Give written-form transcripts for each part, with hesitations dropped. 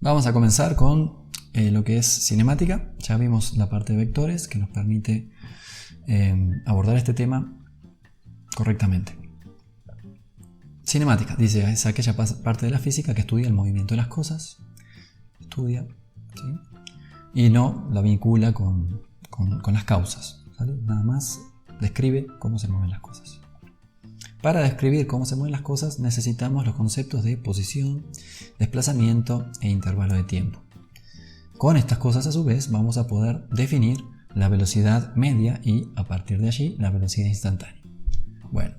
Vamos a comenzar con lo que es cinemática. Ya vimos la parte de vectores que nos permite abordar este tema correctamente. Cinemática, dice, es aquella parte de la física que estudia el movimiento de las cosas, estudia, ¿sí? Y no la vincula con las causas, ¿vale? Nada más describe cómo se mueven las cosas. Para describir cómo se mueven las cosas necesitamos los conceptos de posición, desplazamiento e intervalo de tiempo. Con estas cosas a su vez vamos a poder definir la velocidad media y a partir de allí la velocidad instantánea. Bueno,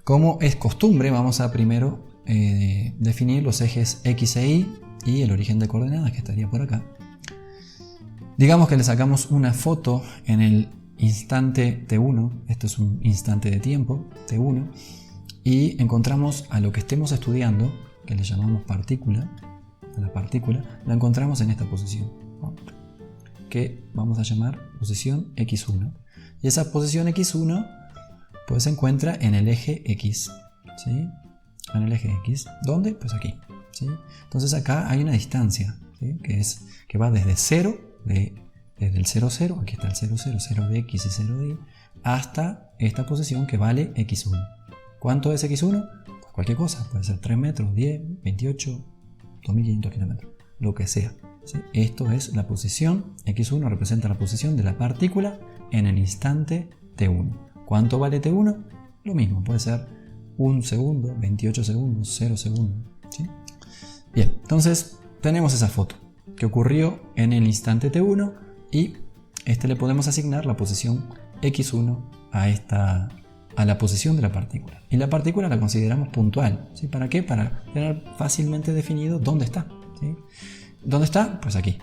como es costumbre vamos a primero definir los ejes X e Y y el origen de coordenadas que estaría por acá. Digamos que le sacamos una foto en el instante T1, esto es un instante de tiempo, T1, y encontramos a lo que estemos estudiando, que le llamamos partícula, a la partícula, la encontramos en esta posición, ¿no? Que vamos a llamar posición X1. Y esa posición X1 pues se encuentra en el eje X, ¿sí? En el eje X, ¿dónde? Pues aquí, ¿sí? Entonces acá hay una distancia, ¿sí? que va desde 0, desde el 0, 0, aquí está el 0, 0, 0 de X y 0 de Y, hasta esta posición que vale X1. ¿Cuánto es X1? Pues cualquier cosa, puede ser 3 metros, 10, 28, 2500 kilómetros, lo que sea, ¿sí? Esto es la posición, X1 representa la posición de la partícula en el instante T1. ¿Cuánto vale T1? Lo mismo, puede ser 1 segundo, 28 segundos, 0 segundos, ¿sí? Bien, entonces tenemos esa foto que ocurrió en el instante T1 y le podemos asignar la posición X1 a la posición de la partícula. Y la partícula la consideramos puntual, ¿sí? ¿Para qué? Para tener fácilmente definido dónde está, ¿sí? ¿Dónde está? Pues aquí.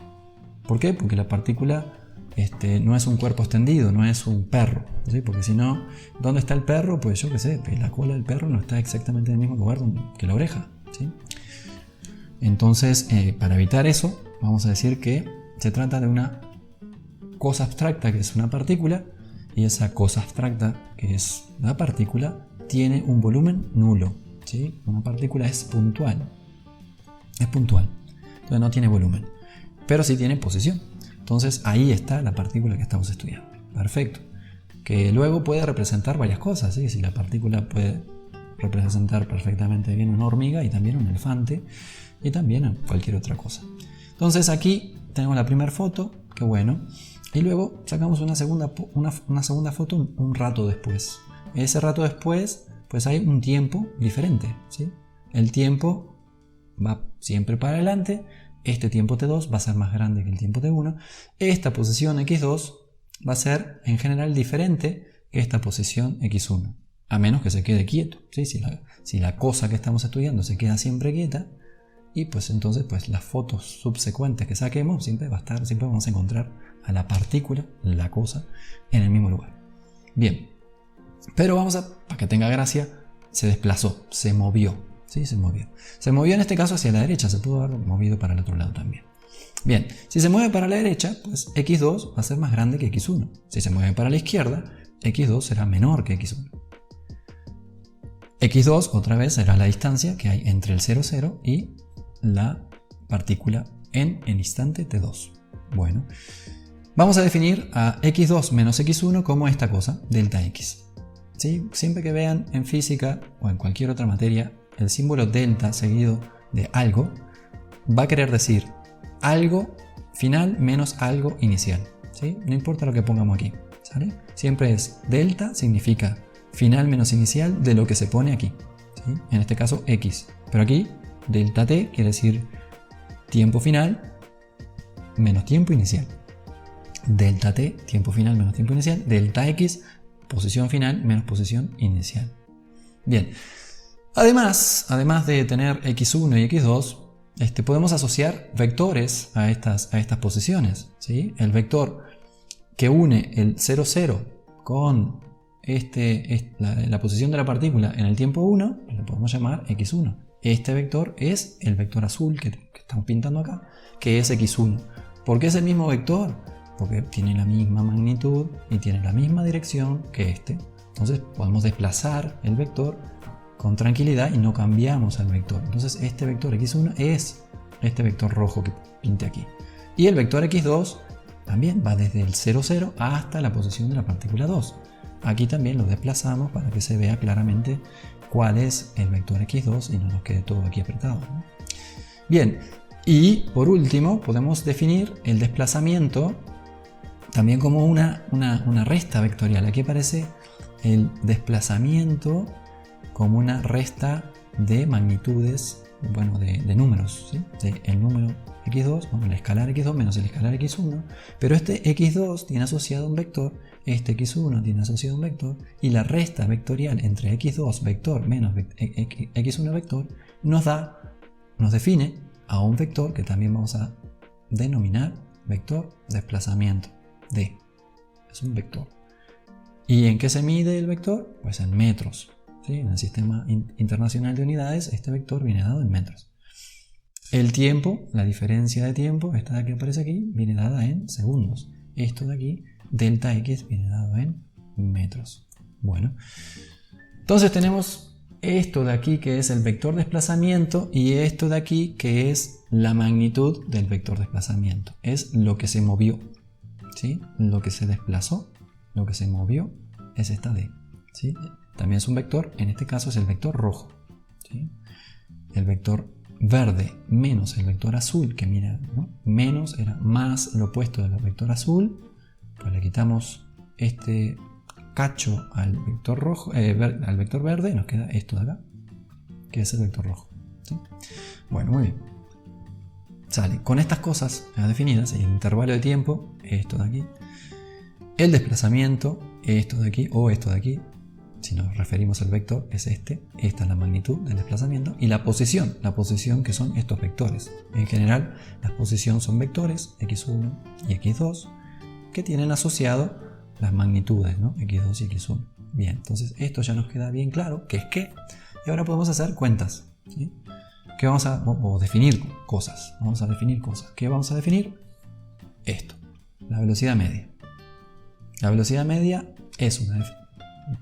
¿Por qué? Porque la partícula no es un cuerpo extendido, no es un perro, ¿sí? Porque si no, ¿dónde está el perro? Pues yo qué sé, la cola del perro no está exactamente en el mismo lugar que la oreja, ¿sí? Entonces, para evitar eso, vamos a decir que se trata de una cosa abstracta que es una partícula, y esa cosa abstracta que es la partícula tiene un volumen nulo, ¿sí? Una partícula es puntual, entonces no tiene volumen, pero sí tiene posición. Entonces ahí está la partícula que estamos estudiando. Perfecto. Que luego puede representar varias cosas, ¿sí? Si la partícula puede representar perfectamente bien una hormiga y también un elefante y también cualquier otra cosa. Entonces aquí tenemos la primera foto, qué bueno, y luego sacamos una segunda foto un rato después. Ese rato después pues hay un tiempo diferente, ¿sí? El tiempo va siempre para adelante. Este tiempo T2 va a ser más grande que el tiempo T1. Esta posición X2 va a ser en general diferente que esta posición X1, a menos que se quede quieto, ¿sí? Si la cosa que estamos estudiando se queda siempre quieta, y pues entonces pues las fotos subsecuentes que saquemos siempre vamos a encontrar a la partícula, la cosa, en el mismo lugar. Bien, pero para que tenga gracia, se desplazó, se movió. Sí, se movió. Se movió en este caso hacia la derecha, se pudo haber movido para el otro lado también. Bien, si se mueve para la derecha, pues X2 va a ser más grande que X1. Si se mueve para la izquierda, X2 será menor que X1. X2 otra vez será la distancia que hay entre el 0, 0 y la partícula en el instante T2. Bueno, vamos a definir a X2 menos X1 como esta cosa, delta X. ¿Sí? Siempre que vean en física o en cualquier otra materia el símbolo delta seguido de algo, va a querer decir algo final menos algo inicial, ¿sí? No importa lo que pongamos aquí, ¿sale? Siempre es delta, significa final menos inicial de lo que se pone aquí, ¿sí? En este caso X, pero aquí delta T quiere decir tiempo final menos tiempo inicial. Delta T, tiempo final menos tiempo inicial. Delta X, posición final menos posición inicial. Bien. Además de tener X1 y X2, podemos asociar vectores a estas posiciones, ¿sí? El vector que une el 0, 0 con la posición de la partícula en el tiempo 1, lo podemos llamar X1. Este vector es el vector azul que estamos pintando acá, que es X1. ¿Por qué es el mismo vector? Porque tiene la misma magnitud y tiene la misma dirección que este. Entonces podemos desplazar el vector con tranquilidad y no cambiamos el vector. Entonces este vector X1 es este vector rojo que pinté aquí. Y el vector x2 también va desde el 0, 0 hasta la posición de la partícula 2. Aquí también lo desplazamos para que se vea claramente cuál es el vector x2 y no nos quede todo aquí apretado, ¿no? Bien, y por último podemos definir el desplazamiento también como una resta vectorial. Aquí aparece el desplazamiento como una resta de magnitudes, bueno, de números, ¿sí? El número x2, bueno, el escalar x2 menos el escalar x1, pero este x2 tiene asociado un vector, este x1 tiene asociado un vector, y la resta vectorial entre x2 vector menos x1 vector nos define a un vector que también vamos a denominar vector desplazamiento d. Es un vector. ¿Y en qué se mide el vector? Pues en metros, ¿sí? En el sistema internacional de unidades este vector viene dado en metros. El tiempo, la diferencia de tiempo, esta de que aparece aquí, viene dada en segundos. Esto de aquí, delta x, viene dado en metros. Bueno, entonces tenemos esto de aquí que es el vector desplazamiento y esto de aquí que es la magnitud del vector desplazamiento. Es lo que se movió, ¿sí? Lo que se desplazó, lo que se movió es esta d, ¿sí? También es un vector, en este caso es el vector rojo, ¿sí? El vector verde menos el vector azul, que mira, ¿no? Menos era más lo opuesto del vector azul, pues le quitamos este cacho al vector rojo, al vector verde, y nos queda esto de acá, que es el vector rojo, ¿sí? Bueno, muy bien. Sale, con estas cosas ya definidas, el intervalo de tiempo, esto de aquí, el desplazamiento, esto de aquí o esto de aquí, si nos referimos al vector, es este, esta es la magnitud del desplazamiento, y la posición que son estos vectores. En general, las posiciones son vectores, x1 y x2, que tienen asociado las magnitudes, ¿no? x2 y x1. Bien, entonces esto ya nos queda bien claro, que es qué, y ahora podemos hacer cuentas, ¿sí? Que vamos a definir cosas. Vamos a definir cosas. ¿Qué vamos a definir? Esto, la velocidad media. La velocidad media es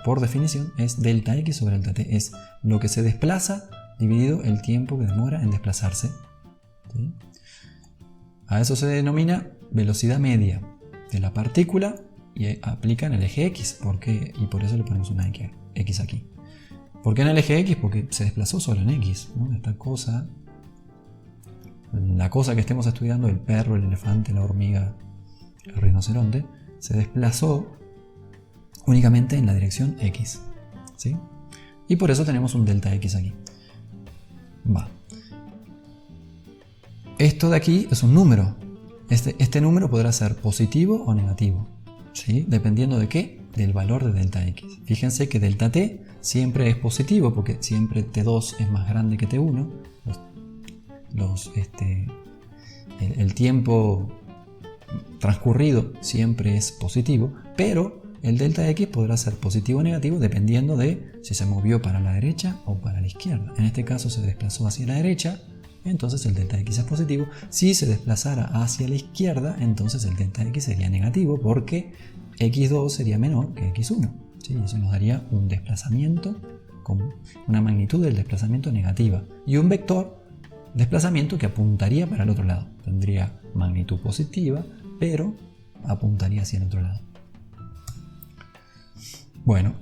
por definición, es delta x sobre delta t. Es lo que se desplaza dividido el tiempo que demora en desplazarse, ¿sí? A eso se denomina velocidad media de la partícula y aplica en el eje x. ¿Por qué? Y por eso le ponemos una x aquí. ¿Por qué en el eje x? Porque se desplazó solo en x, ¿no? Esta cosa, la cosa que estemos estudiando, el perro, el elefante, la hormiga, el rinoceronte, se desplazó únicamente en la dirección x, ¿sí? Y por eso tenemos un delta x aquí. Va. Esto de aquí es un número. Este número podrá ser positivo o negativo, ¿sí? Dependiendo de qué, del valor de delta x. Fíjense que delta t siempre es positivo porque siempre t2 es más grande que t1. El tiempo transcurrido siempre es positivo, pero el delta x podrá ser positivo o negativo dependiendo de si se movió para la derecha o para la izquierda. En este caso se desplazó hacia la derecha, entonces el delta x es positivo. Si se desplazara hacia la izquierda, entonces el delta x sería negativo porque x2 sería menor que x1. ¿Sí? Eso nos daría un desplazamiento con una magnitud del desplazamiento negativa y un vector desplazamiento que apuntaría para el otro lado. Tendría magnitud positiva, pero apuntaría hacia el otro lado. Bueno,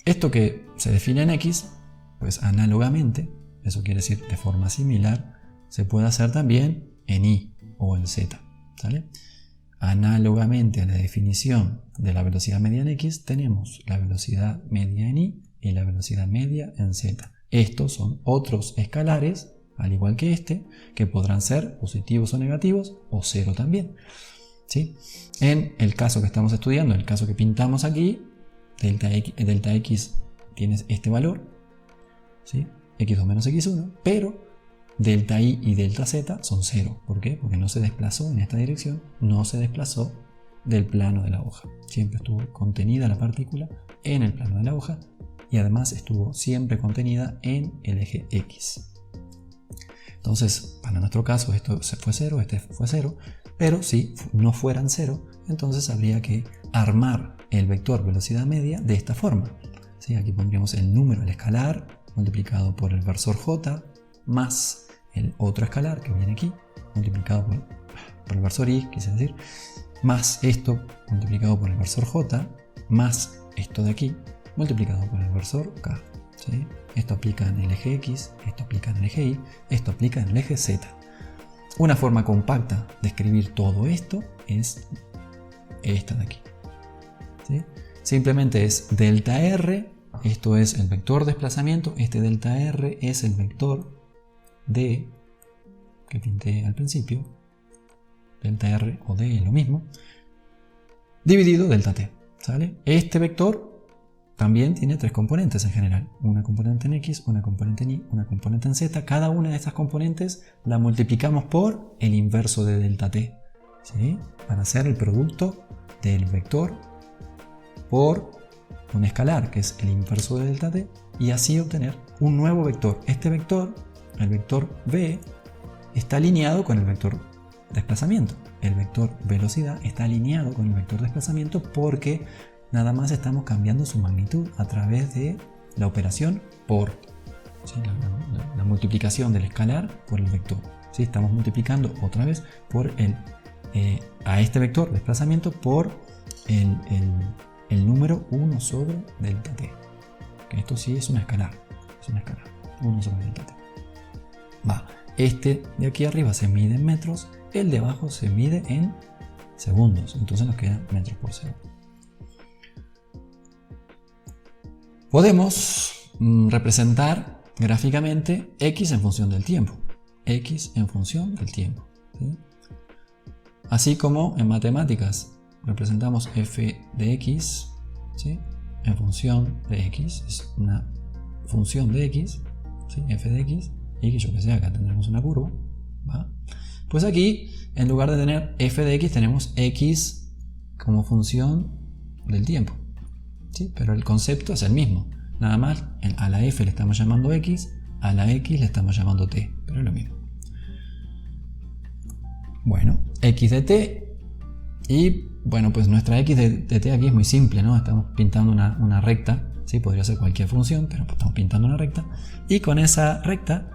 esto que se define en x, pues análogamente, eso quiere decir de forma similar, se puede hacer también en y o en z, ¿sale? Análogamente a la definición de la velocidad media en x, tenemos la velocidad media en y la velocidad media en z. Estos son otros escalares, al igual que este, que podrán ser positivos o negativos, o cero también, ¿sí? En el caso que estamos estudiando, el caso que pintamos aquí, delta x tiene este valor, ¿sí? x2 menos x1, pero delta y y delta z son 0. ¿Por qué? Porque no se desplazó en esta dirección, no se desplazó del plano de la hoja. Siempre estuvo contenida la partícula en el plano de la hoja y además estuvo siempre contenida en el eje x. Entonces, para nuestro caso esto fue 0, este fue 0, pero si no fueran 0, entonces habría que armar el vector velocidad media de esta forma, ¿sí? Aquí pondríamos el número, el escalar, multiplicado por el versor j, más el otro escalar que viene aquí, multiplicado por el versor y, quise decir, más esto multiplicado por el versor j, más esto de aquí, multiplicado por el versor k. ¿Sí? Esto aplica en el eje x, esto aplica en el eje y, esto aplica en el eje z. Una forma compacta de escribir todo esto es esta de aquí. ¿Sí? Simplemente es delta r, esto es el vector desplazamiento, este delta r es el vector d que pinté al principio, delta r o d es lo mismo, dividido delta t. ¿Sale? Este vector también tiene tres componentes en general, una componente en x, una componente en y, una componente en z. Cada una de estas componentes la multiplicamos por el inverso de delta t, ¿sí? Para hacer el producto del vector por un escalar, que es el inverso de delta t, y así obtener un nuevo vector. Este vector, el vector v, está alineado con el vector desplazamiento. El vector velocidad está alineado con el vector desplazamiento porque nada más estamos cambiando su magnitud a través de la operación por, ¿sí? la multiplicación del escalar por el vector. ¿Sí? Estamos multiplicando otra vez por a este vector desplazamiento por el número 1 sobre delta t. Que esto sí es una escalar. 1 sobre delta t. Este de aquí arriba se mide en metros, el de abajo se mide en segundos. Entonces nos queda metros por segundo. Podemos representar gráficamente x en función del tiempo. X en función del tiempo. ¿Sí? Así como en matemáticas representamos f de x, ¿sí? En función de x. Es una función de x, ¿sí? F de x. Y que yo que sé, acá tendremos una curva. ¿Va? Pues aquí, en lugar de tener f de x, tenemos x como función del tiempo. ¿Sí? Pero el concepto es el mismo. Nada más a la f le estamos llamando x, a la x le estamos llamando t. Pero es lo mismo. Bueno, x de t. Y bueno, pues nuestra x de t aquí es muy simple, ¿no? Estamos pintando una recta. ¿Sí? Podría ser cualquier función, pero estamos pintando una recta. Y con esa recta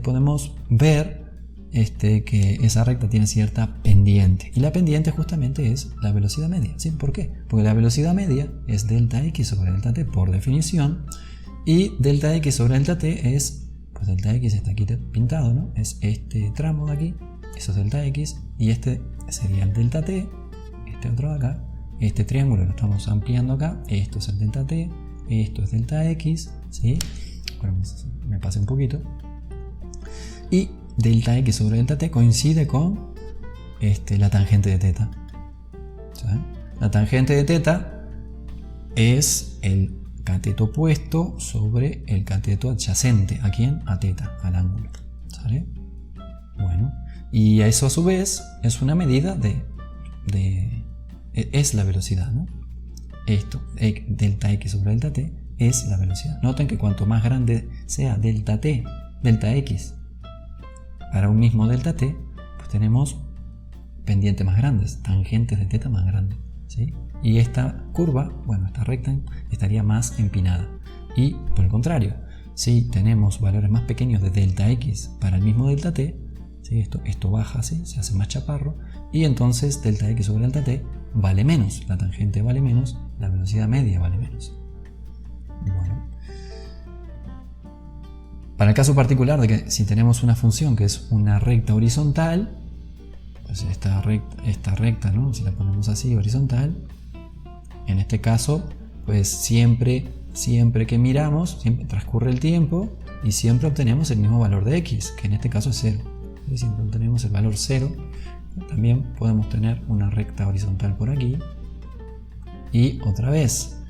podemos ver que esa recta tiene cierta pendiente. Y la pendiente justamente es la velocidad media. ¿Sí? ¿Por qué? Porque la velocidad media es delta x sobre delta t por definición. Y delta x sobre delta t es, pues delta x está aquí pintado, ¿no? Es este tramo de aquí, eso es delta x. Y este sería el delta t, este otro de acá. Este triángulo lo estamos ampliando acá. Esto es el delta t, esto es delta x. ¿Sí? Bueno, me pasé un poquito. Y delta x sobre delta t coincide con la tangente de θ. ¿Sí? La tangente de θ es el cateto opuesto sobre el cateto adyacente. ¿A quién? A θ, al ángulo. ¿Sale? Bueno, y eso a su vez es una medida es la velocidad, ¿no? Esto, delta x sobre delta t, es la velocidad. Noten que cuanto más grande sea delta t, delta x, para un mismo delta t, pues tenemos pendientes más grandes, tangentes de θ más grandes. ¿Sí? Y esta curva, bueno, esta recta estaría más empinada. Y por el contrario, si tenemos valores más pequeños de delta x para el mismo delta t, ¿sí? Esto baja así, se hace más chaparro, y entonces delta x sobre delta t vale menos, la tangente vale menos, la velocidad media vale menos. Bueno. Para el caso particular de que si tenemos una función que es una recta horizontal, pues esta recta, ¿no? Si la ponemos así, horizontal, en este caso, pues siempre que miramos, siempre transcurre el tiempo y siempre obtenemos el mismo valor de x, que en este caso es 0. ¿Sí? Siempre obtenemos el valor 0. También podemos tener una recta horizontal por aquí. Y otra vez,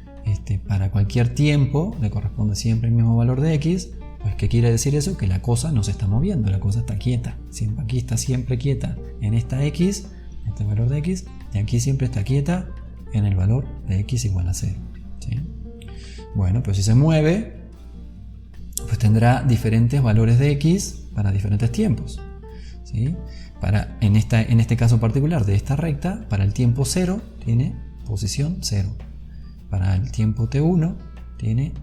para cualquier tiempo le corresponde siempre el mismo valor de x. Pues, ¿qué quiere decir eso? Que la cosa no se está moviendo, la cosa está quieta. Aquí está siempre quieta en esta x, este valor de x, y aquí siempre está quieta en el valor de x igual a 0. ¿Sí? Bueno, pues si se mueve, pues tendrá diferentes valores de x para diferentes tiempos. ¿Sí? En este caso particular de esta recta, para el tiempo 0 tiene posición 0. Para el tiempo t1 tiene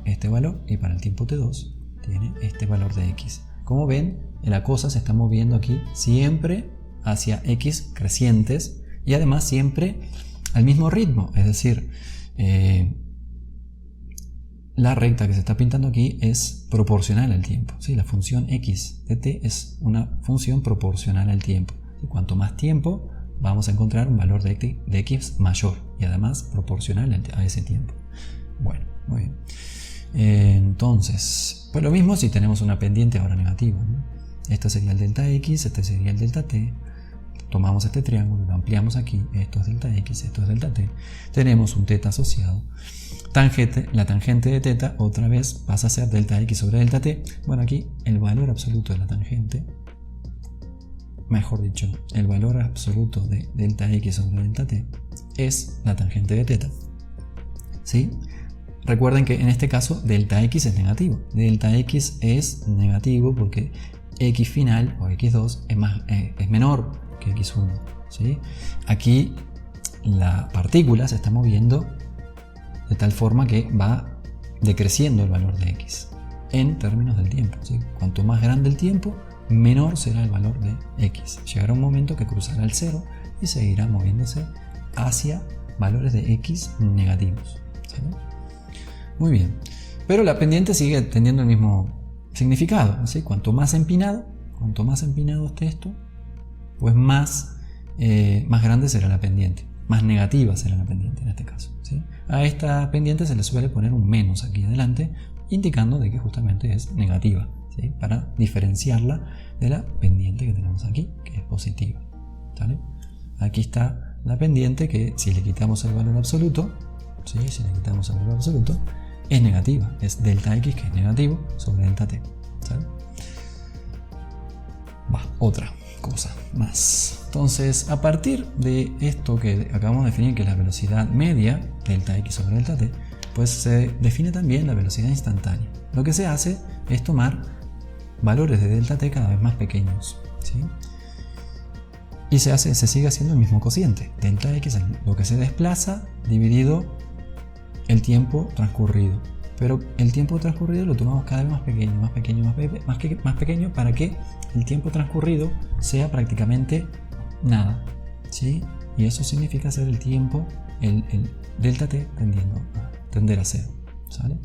este valor y para el tiempo t2 tiene este valor de x. Como ven, la cosa se está moviendo aquí siempre hacia x crecientes y además siempre al mismo ritmo, es decir, la recta que se está pintando aquí es proporcional al tiempo, ¿sí? La función x de t es una función proporcional al tiempo. Y cuanto más tiempo, vamos a encontrar un valor de x mayor y además proporcional a ese tiempo. Bueno, muy bien. Entonces, pues lo mismo si tenemos una pendiente ahora negativa, ¿no? Este sería el delta x, este sería el delta t. Tomamos este triángulo, lo ampliamos aquí, esto es delta x, esto es delta t. Tenemos un θ asociado. La tangente de θ otra vez pasa a ser delta x sobre delta t. Bueno, aquí el valor absoluto de la tangente, mejor dicho, el valor absoluto de delta x sobre delta t es la tangente de θ. ¿Sí? Recuerden que en este caso delta x es negativo. Delta x es negativo porque x final o x2 es menor que x1. ¿Sí? Aquí la partícula se está moviendo de tal forma que va decreciendo el valor de x en términos del tiempo. ¿Sí? Cuanto más grande el tiempo, menor será el valor de x. Llegará un momento que cruzará el 0 y seguirá moviéndose hacia valores de x negativos. ¿Sí? Muy bien, pero la pendiente sigue teniendo el mismo significado. ¿Sí? Cuanto más empinado esté esto, pues más grande será la pendiente, más negativa será la pendiente en este caso. ¿Sí? A esta pendiente se le suele poner un menos aquí adelante, indicando de que justamente es negativa, ¿sí? Para diferenciarla de la pendiente que tenemos aquí, que es positiva. ¿Sale? Aquí está la pendiente que si le quitamos el valor absoluto, ¿sí? Si le quitamos el valor absoluto, es negativa, es delta x, que es negativo, sobre delta t. ¿Sale? Otra cosa más. Entonces, a partir de esto que acabamos de definir, que es la velocidad media, delta x sobre delta t, pues se define también la velocidad instantánea. Lo que se hace es tomar valores de delta t cada vez más pequeños, ¿sí? Y se sigue haciendo el mismo cociente. Delta x es lo que se desplaza dividido el tiempo transcurrido. Pero el tiempo transcurrido lo tomamos cada vez más pequeño, más pequeño, para que el tiempo transcurrido sea prácticamente nada, ¿sí? Y eso significa hacer el tiempo, el delta t tender a 0, ¿sale?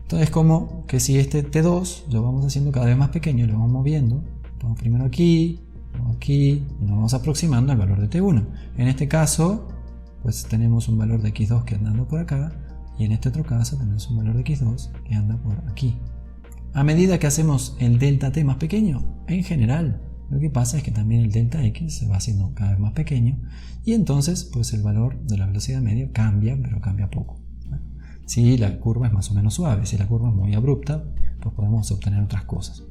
Entonces, como que si este t2 lo vamos haciendo cada vez más pequeño, lo vamos moviendo, vamos primero aquí, luego aquí, y nos vamos aproximando al valor de t1. En este caso, pues tenemos un valor de x2 que anda por acá, y en este otro caso tenemos un valor de x2 que anda por aquí. A medida que hacemos el delta t más pequeño, en general, lo que pasa es que también el delta x se va haciendo cada vez más pequeño, y entonces pues el valor de la velocidad media cambia, pero cambia poco. Si la curva es más o menos suave, si la curva es muy abrupta, pues podemos obtener otras cosas.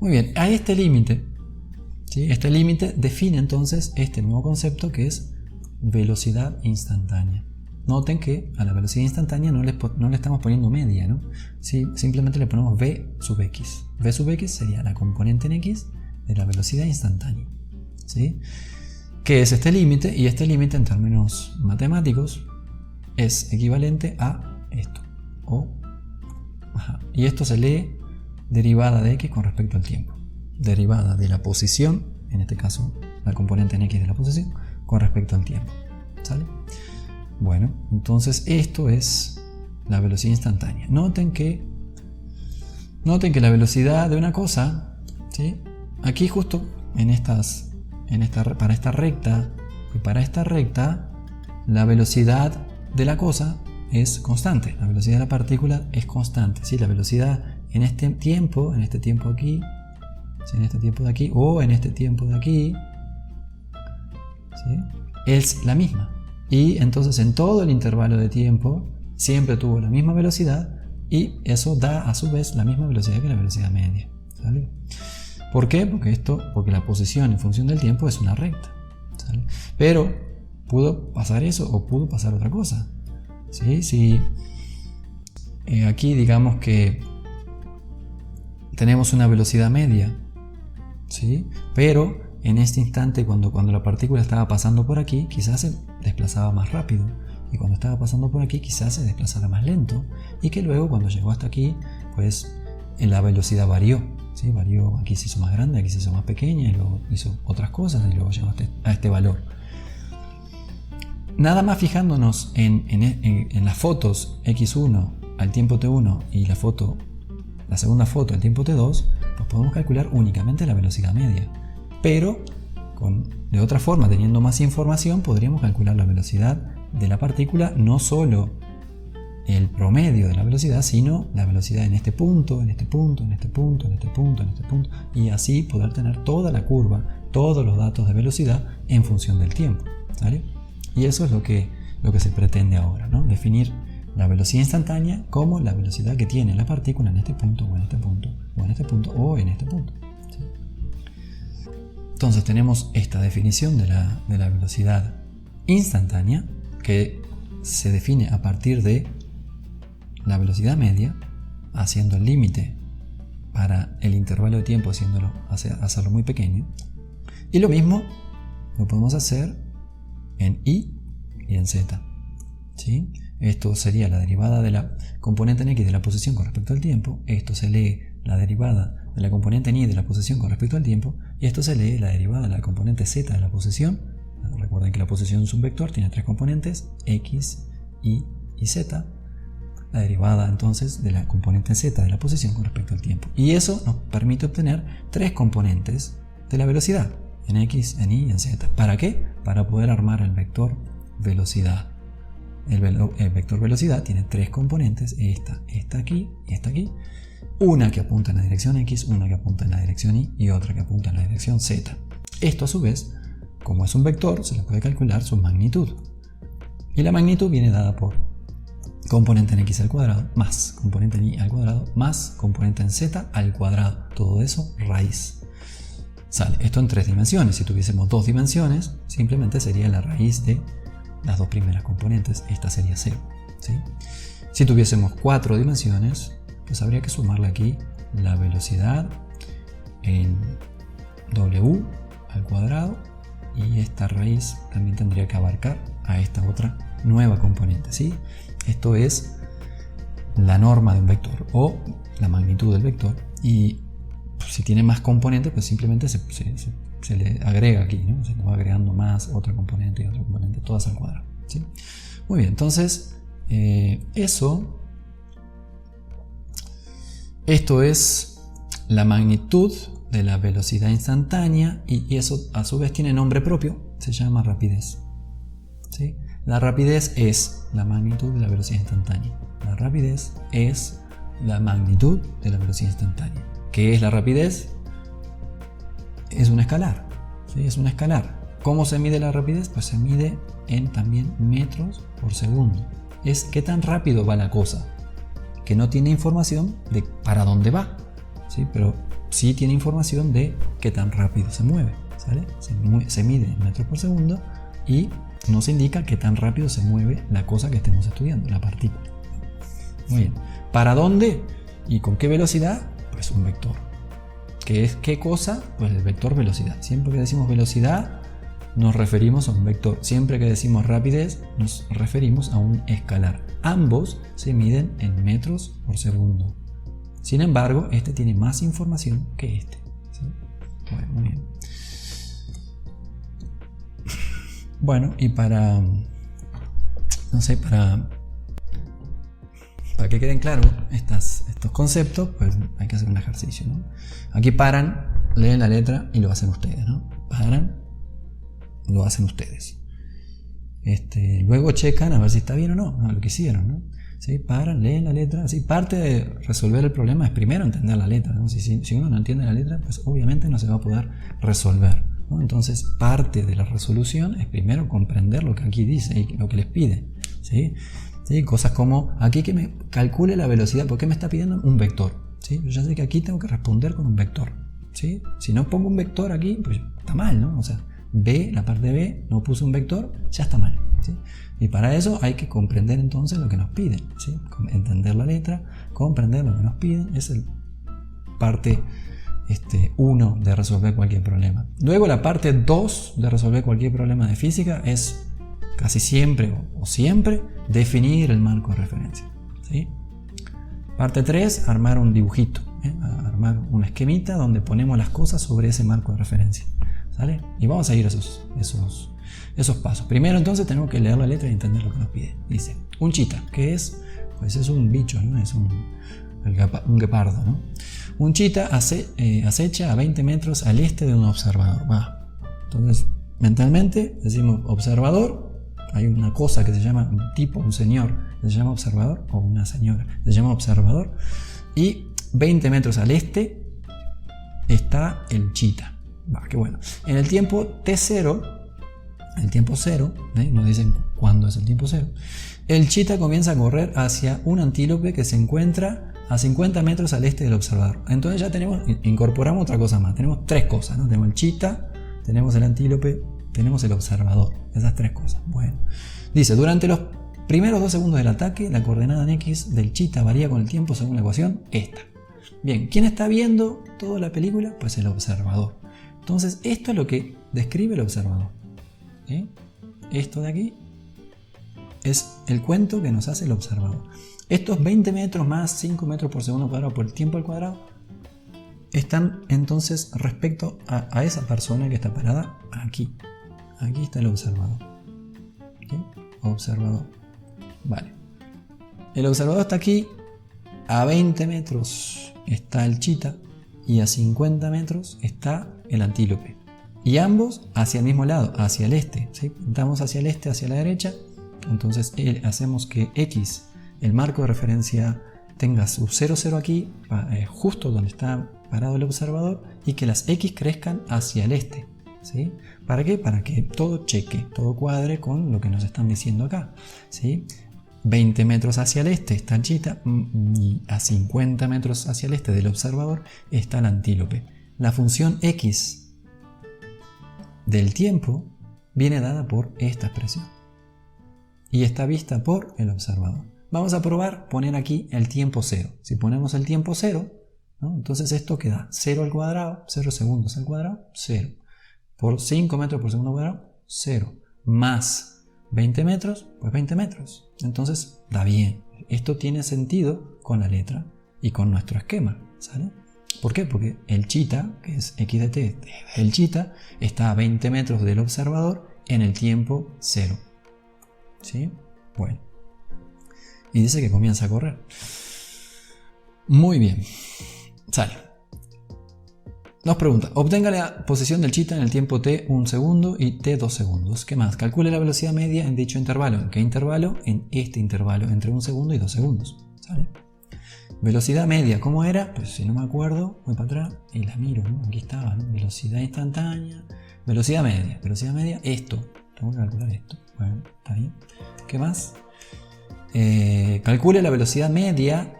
Muy bien, a este límite, ¿sí? Este límite define entonces este nuevo concepto que es velocidad instantánea. Noten que a la velocidad instantánea no le estamos poniendo media, ¿no? Sí, simplemente le ponemos v sub x. V sub x sería la componente en x de la velocidad instantánea, ¿sí? ¿Qué es este límite? Y este límite en términos matemáticos es equivalente a esto. Y esto se lee derivada de x con respecto al tiempo. Derivada de la posición, en este caso la componente en x de la posición, con respecto al tiempo. ¿Sale? Bueno, entonces esto es la velocidad instantánea. Noten que la velocidad de una cosa, ¿sí? Aquí justo para esta recta y para esta recta, la velocidad de la cosa es constante. La velocidad de la partícula es constante, ¿sí? La velocidad en este tiempo aquí, ¿sí? En este tiempo de aquí o en este tiempo de aquí, ¿sí? Es la misma. Y entonces en todo el intervalo de tiempo siempre tuvo la misma velocidad y eso da a su vez la misma velocidad que la velocidad media. ¿Sale? ¿Por qué? Porque la posición en función del tiempo es una recta. ¿Sale? Pero pudo pasar eso o pudo pasar otra cosa. ¿Sí? Si aquí digamos que tenemos una velocidad media, ¿sí? Pero en este instante, cuando la partícula estaba pasando por aquí, quizás se desplazaba más rápido. Y cuando estaba pasando por aquí, quizás se desplazara más lento. Y que luego, cuando llegó hasta aquí, pues la velocidad varió. ¿sí? Varió, aquí se hizo más grande, aquí se hizo más pequeña, y luego hizo otras cosas y luego llegó a este valor. Nada más fijándonos en las fotos x1 al tiempo t1 y la segunda foto al tiempo t2, pues podemos calcular únicamente la velocidad media. Pero de otra forma, teniendo más información, podríamos calcular la velocidad de la partícula, no solo el promedio de la velocidad, sino la velocidad en este punto, en este punto, en este punto, en este punto, en este punto, y así poder tener toda la curva, todos los datos de velocidad en función del tiempo, ¿vale? Y eso es lo que se pretende ahora, ¿no? Definir la velocidad instantánea como la velocidad que tiene la partícula en este punto, o en este punto, o en este punto, o en este punto, ¿sí? Entonces tenemos esta definición de la velocidad instantánea, que se define a partir de la velocidad media, haciendo el límite para el intervalo de tiempo, hacerlo muy pequeño. Y lo mismo lo podemos hacer en y en z, ¿sí? Esto sería la derivada de la componente en x de la posición con respecto al tiempo. Esto se lee la derivada de la componente en y de la posición con respecto al tiempo. Y esto se lee la derivada de la componente z de la posición. Recuerden que la posición es un vector, tiene tres componentes, x, y z. La derivada entonces de la componente z de la posición con respecto al tiempo. Y eso nos permite obtener tres componentes de la velocidad, en x, en y y en z. ¿Para qué? Para poder armar el vector velocidad. El vector velocidad tiene tres componentes, esta aquí y esta aquí. Una que apunta en la dirección x, una que apunta en la dirección y otra que apunta en la dirección z. Esto a su vez, como es un vector, se le puede calcular su magnitud. Y la magnitud viene dada por componente en x al cuadrado más componente en y al cuadrado más componente en z al cuadrado. Todo eso raíz. Sale esto en tres dimensiones. Si tuviésemos dos dimensiones, simplemente sería la raíz de las dos primeras componentes. Esta sería 0, ¿sí? Si tuviésemos cuatro dimensiones, pues habría que sumarle aquí la velocidad en w al cuadrado, y esta raíz también tendría que abarcar a esta otra nueva componente, ¿sí? Esto es la norma de un vector o la magnitud del vector, y si tiene más componentes, pues simplemente se le agrega aquí, ¿no? Se le va agregando más otra componente y otra componente, todas al cuadrado, ¿sí? Muy bien, entonces esto es la magnitud de la velocidad instantánea, y eso a su vez tiene nombre propio, se llama rapidez, ¿sí? La rapidez es la magnitud de la velocidad instantánea. La rapidez es la magnitud de la velocidad instantánea. ¿Qué es la rapidez? Es un escalar, ¿sí? Es un escalar. ¿Cómo se mide la rapidez? Pues se mide en también metros por segundo. Es qué tan rápido va la cosa, que no tiene información de para dónde va, ¿sí? Pero sí tiene información de qué tan rápido se mueve, ¿sale? Se mide en metros por segundo y nos indica qué tan rápido se mueve la cosa que estemos estudiando, la partícula. Muy bien. ¿Para dónde y con qué velocidad? Pues un vector. ¿Qué es qué cosa? Pues el vector velocidad. Siempre que decimos velocidad nos referimos a un vector. Siempre que decimos rapidez nos referimos a un escalar. Ambos se miden en metros por segundo. Sin embargo, este tiene más información que este, ¿sí? Bueno, muy bien. Bueno, y para que queden claros estos conceptos, pues hay que hacer un ejercicio, ¿no? Aquí paran, leen la letra y lo hacen ustedes, ¿no? Paran, lo hacen ustedes. Luego checan a ver si está bien o no lo que hicieron, ¿no? ¿Sí? Paran, leen la letra. ¿Sí? Parte de resolver el problema es primero entender la letra, ¿no? Si uno no entiende la letra, pues obviamente no se va a poder resolver, ¿no? Entonces parte de la resolución es primero comprender lo que aquí dice y lo que les pide, ¿sí? ¿Sí? Cosas como aquí que me calcule la velocidad. ¿Por qué me está pidiendo un vector? ¿Sí? Yo ya sé que aquí tengo que responder con un vector, ¿sí? Si no pongo un vector aquí, pues está mal, ¿no? O sea, B, la parte B, no puse un vector, ya está mal, ¿sí? Y para eso hay que comprender entonces lo que nos piden, ¿sí? Entender la letra, comprender lo que nos piden, es el parte 1 de resolver cualquier problema. Luego la parte 2 de resolver cualquier problema de física es casi siempre o siempre definir el marco de referencia, ¿sí? Parte 3, armar un dibujito, armar una esquemita donde ponemos las cosas sobre ese marco de referencia. ¿Sale? Y vamos a ir esos pasos. Primero entonces tenemos que leer la letra y entender lo que nos pide. Dice, un chita, ¿qué es? Pues es un bicho, ¿no? Es un guepardo, ¿no? Un chita acecha a 20 metros al este de un observador. Entonces, mentalmente decimos observador. Hay una cosa que se llama, un tipo, un señor, que se llama observador, o una señora, que se llama observador. Y 20 metros al este está el chita. Qué bueno. En el tiempo T0, el tiempo 0, nos dicen cuándo es el tiempo 0, el chita comienza a correr hacia un antílope que se encuentra a 50 metros al este del observador. Entonces ya incorporamos otra cosa más. Tenemos tres cosas, ¿no? Tenemos el chita, tenemos el antílope, tenemos el observador. Esas tres cosas. Bueno, dice, durante los primeros 2 segundos del ataque, la coordenada en X del chita varía con el tiempo según la ecuación esta. Bien, ¿quién está viendo toda la película? Pues el observador. Entonces, esto es lo que describe el observador. Esto de aquí es el cuento que nos hace el observador. Estos 20 metros más 5 metros por segundo cuadrado por el tiempo al cuadrado están entonces respecto a esa persona que está parada aquí. Aquí está el observador. Observador. Vale. El observador está aquí. A 20 metros está el chita. Y a 50 metros está el antílope. Y ambos hacia el mismo lado, hacia el este. ¿Sí? Pintamos hacia el este, hacia la derecha. Entonces hacemos que X, el marco de referencia, tenga su 0, 0 aquí, justo donde está parado el observador, y que las X crezcan hacia el este. ¿Sí? ¿Para qué? Para que todo cheque, todo cuadre con lo que nos están diciendo acá. ¿Sí? 20 metros hacia el este está el chita y a 50 metros hacia el este del observador está el antílope. La función X del tiempo viene dada por esta expresión y está vista por el observador. Vamos a probar poner aquí el tiempo 0. Si ponemos el tiempo 0, ¿no? Entonces esto queda 0 al cuadrado, 0 segundos al cuadrado, 0. Por 5 metros por segundo cuadrado, 0. Más 20 metros, pues 20 metros. Entonces da bien. Esto tiene sentido con la letra y con nuestro esquema. ¿Sale? ¿Por qué? Porque el chita, que es x de t, el chita, está a 20 metros del observador en el tiempo 0. ¿Sí? Bueno. Y dice que comienza a correr. Muy bien. Sale. Nos pregunta, obtenga la posición del chita en el tiempo t 1 segundo y t 2 segundos. ¿Qué más? Calcule la velocidad media en dicho intervalo. ¿En qué intervalo? En este intervalo, entre 1 segundo y 2 segundos. ¿Sale? Velocidad media, ¿cómo era? Pues si no me acuerdo, voy para atrás y la miro, ¿no? Aquí estaba, ¿no? Velocidad instantánea. Velocidad media, esto. Tengo que calcular esto. Bueno, está bien. ¿Qué más? Calcule la velocidad media,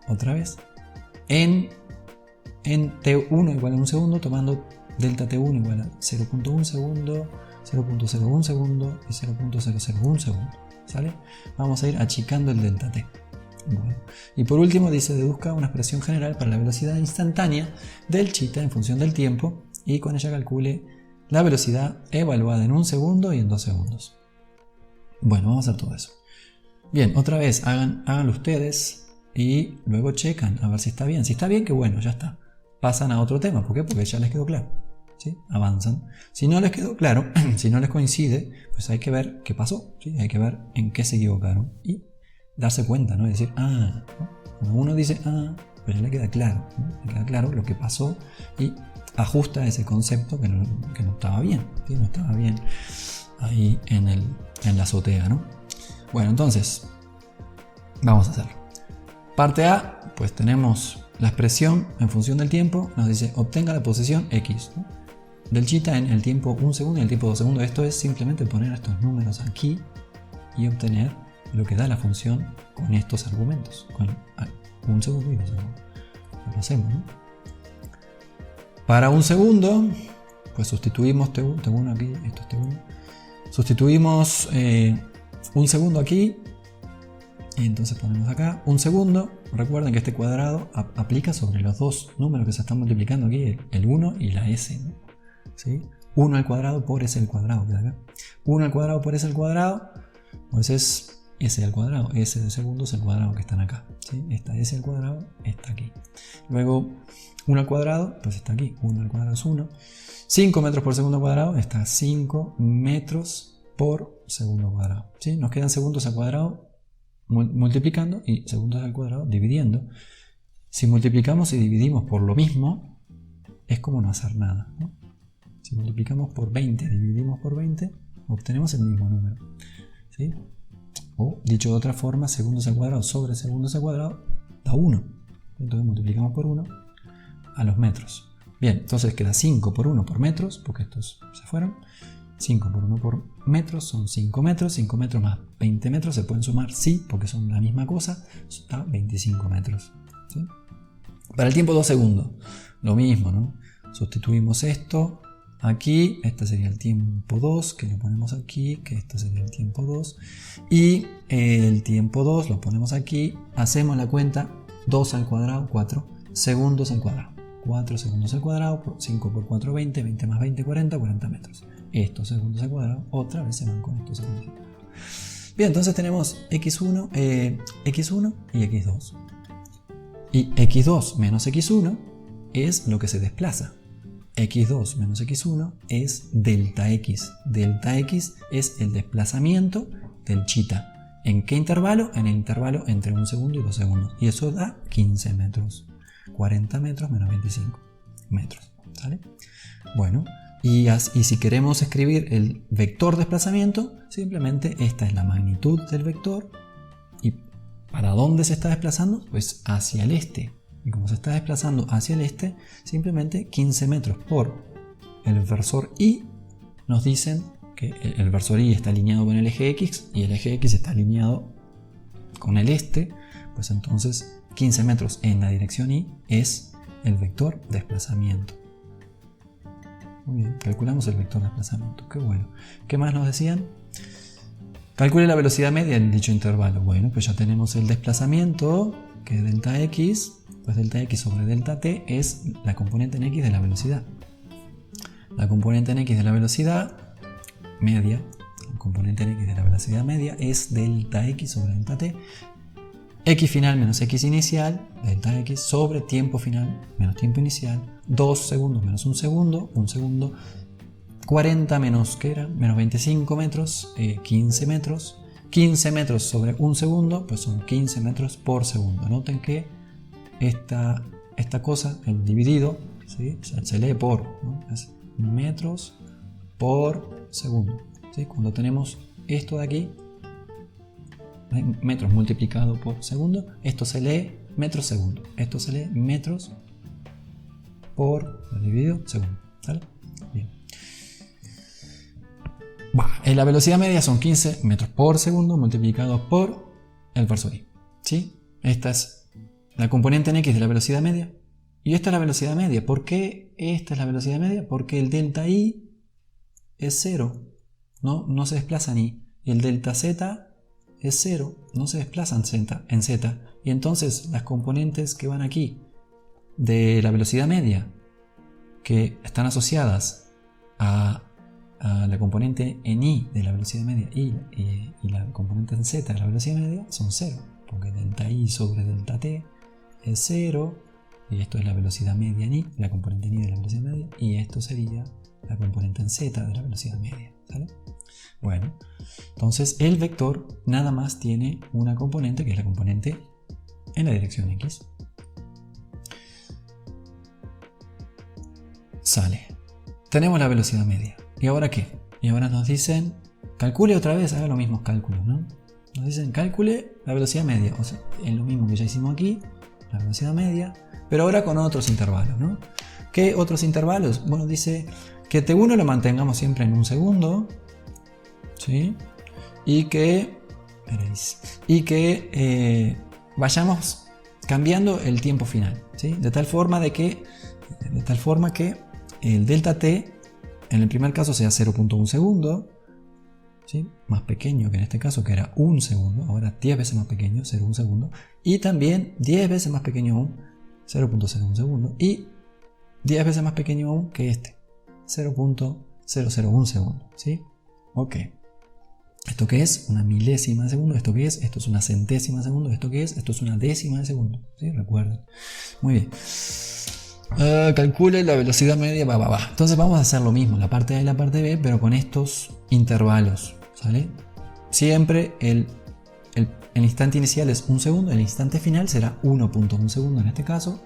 otra vez, en t1 igual a 1 segundo, tomando delta t1 igual a 0.1 segundo, 0.01 segundo y 0.001 segundo. ¿Sale? Vamos a ir achicando el delta t. Bueno. Y por último dice, deduzca una expresión general para la velocidad instantánea del chita en función del tiempo y con ella calcule la velocidad evaluada en 1 segundo y en 2 segundos. Bueno, vamos a hacer todo eso. Bien, otra vez, háganlo ustedes y luego checan a ver si está bien. Si está bien, que bueno, ya está. Pasan a otro tema. ¿Por qué? Porque ya les quedó claro. ¿Sí? Avanzan. Si no les quedó claro, si no les coincide, pues hay que ver qué pasó. ¿Sí? Hay que ver en qué se equivocaron y darse cuenta, ¿no? Y decir, ¿no? Cuando uno dice, pues ya le queda claro, ¿no? Le queda claro lo que pasó y ajusta ese concepto que no estaba bien. ¿Sí? No estaba bien ahí en la azotea, ¿no? Bueno, entonces, vamos a hacerlo. Parte A, pues tenemos la expresión en función del tiempo, nos dice obtenga la posición X, ¿no? Del chita en el tiempo 1 segundo y el tiempo 2 segundos. Esto es simplemente poner estos números aquí y obtener lo que da la función con estos argumentos, con 1 segundo y 2 segundos. Lo hacemos, ¿no? Para 1 segundo, pues sustituimos T1 aquí, esto es T1. Sustituimos 1 segundo aquí. Y entonces ponemos acá 1 segundo. Recuerden que este cuadrado aplica sobre los dos números que se están multiplicando aquí, el 1 y la s, ¿no? ¿Sí? 1 al cuadrado por s al cuadrado, queda acá. 1 al cuadrado por s al cuadrado, pues es S al cuadrado, S de segundos al cuadrado que están acá, ¿sí? Esta S al cuadrado está aquí. Luego 1 al cuadrado, pues está aquí, 1 al cuadrado es 1. 5 metros por segundo cuadrado está 5 metros por segundo cuadrado, ¿sí? Nos quedan segundos al cuadrado multiplicando y segundos al cuadrado dividiendo. Si multiplicamos y dividimos por lo mismo, es como no hacer nada, ¿no? Si multiplicamos por 20, dividimos por 20, obtenemos el mismo número, ¿sí? O, dicho de otra forma, segundos al cuadrado sobre segundos al cuadrado da 1. Entonces multiplicamos por 1 a los metros. Bien, entonces queda 5 por 1 por metros, porque estos se fueron. 5 por 1 por metros son 5 metros. 5 metros más 20 metros se pueden sumar, sí, porque son la misma cosa. Da 25 metros, ¿sí? Para el tiempo 2 segundos, lo mismo, ¿no? Sustituimos esto aquí, este sería el tiempo 2, que lo ponemos aquí, que esto sería el tiempo 2. Y el tiempo 2 lo ponemos aquí, hacemos la cuenta, 2 al cuadrado, 4 segundos al cuadrado. 4 segundos al cuadrado, 5 por 4, 20, 20 más 20, 40, 40 metros. Estos segundos al cuadrado, otra vez se van con estos segundos al cuadrado. Bien, entonces tenemos x1 y x2. Y x2 menos x1 es lo que se desplaza. x2 menos x1 es delta x. Delta x es el desplazamiento del chita. ¿En qué intervalo? En el intervalo entre 1 segundo y 2 segundos. Y eso da 15 metros. 40 metros menos 25 metros. ¿Sale? Bueno, y si queremos escribir el vector desplazamiento, simplemente esta es la magnitud del vector. ¿Y para dónde se está desplazando? Pues hacia el este. Y como se está desplazando hacia el este, simplemente 15 metros por el versor Y nos dicen que el versor Y está alineado con el eje X y el eje X está alineado con el este, pues entonces 15 metros en la dirección Y es el vector desplazamiento. Muy bien, calculamos el vector desplazamiento, qué bueno. ¿Qué más nos decían? Calcule la velocidad media en dicho intervalo. Bueno, pues ya tenemos el desplazamiento, que es delta X. Pues delta x sobre delta t es la componente en x de la velocidad. La componente en x de la velocidad media, la componente en x de la velocidad media es delta x sobre delta t. X final menos x inicial, delta x sobre tiempo final menos tiempo inicial. 2 segundos menos 1 segundo, 1 segundo. 40 menos, ¿qué era? Menos 25 metros, 15 metros. 15 metros sobre 1 segundo, pues son 15 metros por segundo. Noten que esta cosa, el dividido, ¿sí? Se lee por, ¿no? Es metros por segundo, ¿sí? Cuando tenemos esto de aquí, metros multiplicado por segundo, esto se lee metros segundo, esto se lee metros por dividido segundo, ¿sale? Bien. La velocidad media son 15 metros por segundo multiplicados por el versor Y, ¿sí? Esta es la componente en x de la velocidad media. Y esta es la velocidad media. ¿Por qué esta es la velocidad media? Porque el delta y es 0. No se desplaza en y. Y el delta z es 0. No se desplaza en z. Y entonces las componentes que van aquí de la velocidad media, que están asociadas a la componente en y de la velocidad media y la componente en z de la velocidad media, son 0. Porque delta i sobre delta t es 0, y esto es la velocidad media en y, la componente en y de la velocidad media, y esto sería la componente en z de la velocidad media, ¿sale? Bueno, entonces el vector nada más tiene una componente, que es la componente en la dirección x. Sale. Tenemos la velocidad media. ¿Y ahora qué? Y ahora nos dicen, calcule otra vez, haga los mismos cálculos, ¿no? Nos dicen, calcule la velocidad media, o sea, es lo mismo que ya hicimos aquí, la velocidad media, pero ahora con otros intervalos, ¿no? ¿Qué otros intervalos? Bueno, dice que T1 lo mantengamos siempre en 1 segundo, ¿sí? Y que vayamos cambiando el tiempo final, ¿sí? De tal forma que el delta t en el primer caso sea 0.1 segundo, ¿sí? Más pequeño que en este caso, que era 1 segundo, ahora 10 veces más pequeño, 0,1 segundo, y también 10 veces más pequeño aún, 0.01 segundo, y 10 veces más pequeño aún que este, 0.001 segundo, ¿sí? Ok. ¿Esto qué es? Una milésima de segundo. ¿Esto qué es? Esto es una centésima de segundo. ¿Esto qué es? Esto es una décima de segundo. ¿Sí? Recuerden. Muy bien. Calcule la velocidad media. Entonces vamos a hacer lo mismo, la parte A y la parte B, pero con estos intervalos. ¿Sale? Siempre el instante inicial es 1 segundo. El instante final será 1.1 segundo en este caso.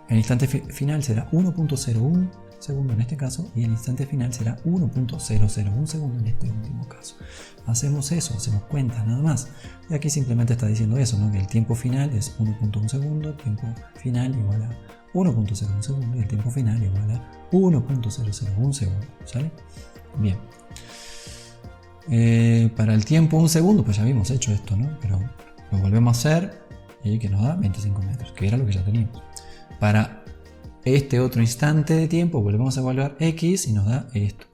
El instante final será 1.01 segundo en este caso. Y el instante final será 1.001 segundo en este último caso. Hacemos eso, hacemos cuentas nada más. Y aquí simplemente está diciendo eso, ¿no? Que el tiempo final es 1.1 segundo, tiempo final igual a 1.01 segundo y el tiempo final igual a 1.001 segundo. ¿Sale? Bien. Para el tiempo 1 segundo, pues ya habíamos hecho esto, ¿no? Pero lo volvemos a hacer y que nos da 25 metros, que era lo que ya teníamos. Para este otro instante de tiempo, volvemos a evaluar x y nos da esto.